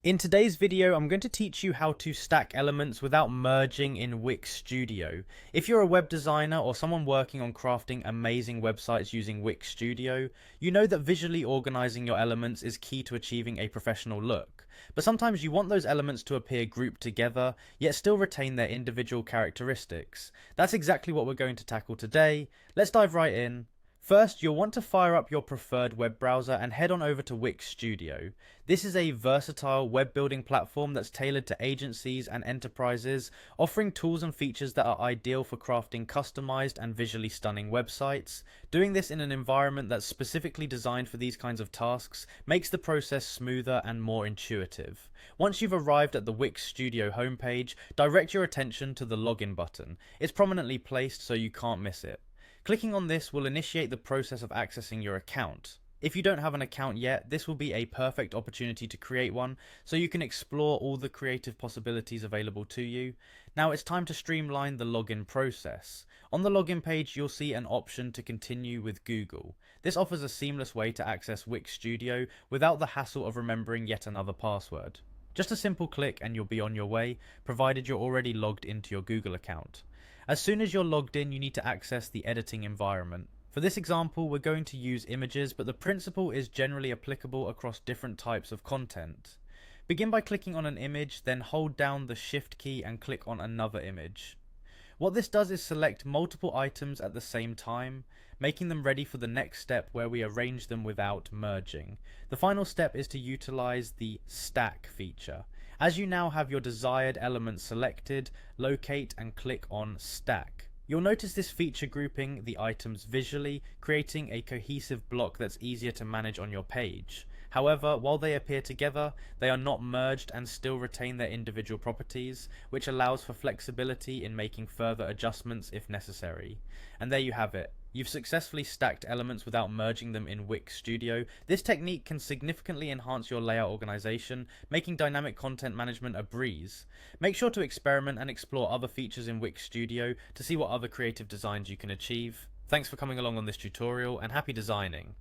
In today's video, I'm going to teach you how to stack elements without merging in Wix Studio. If you're a web designer or someone working on crafting amazing websites using Wix Studio, you know that visually organizing your elements is key to achieving a professional look. But sometimes you want those elements to appear grouped together, yet still retain their individual characteristics. That's exactly what we're going to tackle today. Let's dive right in. First, you'll want to fire up your preferred web browser and head on over to Wix Studio. This is a versatile web building platform that's tailored to agencies and enterprises, offering tools and features that are ideal for crafting customized and visually stunning websites. Doing this in an environment that's specifically designed for these kinds of tasks makes the process smoother and more intuitive. Once you've arrived at the Wix Studio homepage, direct your attention to the login button. It's prominently placed so you can't miss it. Clicking on this will initiate the process of accessing your account. If you don't have an account yet, this will be a perfect opportunity to create one so you can explore all the creative possibilities available to you. Now it's time to streamline the login process. On the login page, you'll see an option to continue with Google. This offers a seamless way to access Wix Studio without the hassle of remembering yet another password. Just a simple click and you'll be on your way, provided you're already logged into your Google account. As soon as you're logged in, you need to access the editing environment. For this example, we're going to use images, but the principle is generally applicable across different types of content. Begin by clicking on an image, then hold down the Shift key and click on another image. What this does is select multiple items at the same time, making them ready for the next step where we arrange them without merging. The final step is to utilize the stack feature. As you now have your desired elements selected, locate and click on Stack. You'll notice this feature grouping the items visually, creating a cohesive block that's easier to manage on your page. However, while they appear together, they are not merged and still retain their individual properties, which allows for flexibility in making further adjustments if necessary. And there you have it. You've successfully stacked elements without merging them in Wix Studio. This technique can significantly enhance your layout organization, making dynamic content management a breeze. Make sure to experiment and explore other features in Wix Studio to see what other creative designs you can achieve. Thanks for coming along on this tutorial, and happy designing!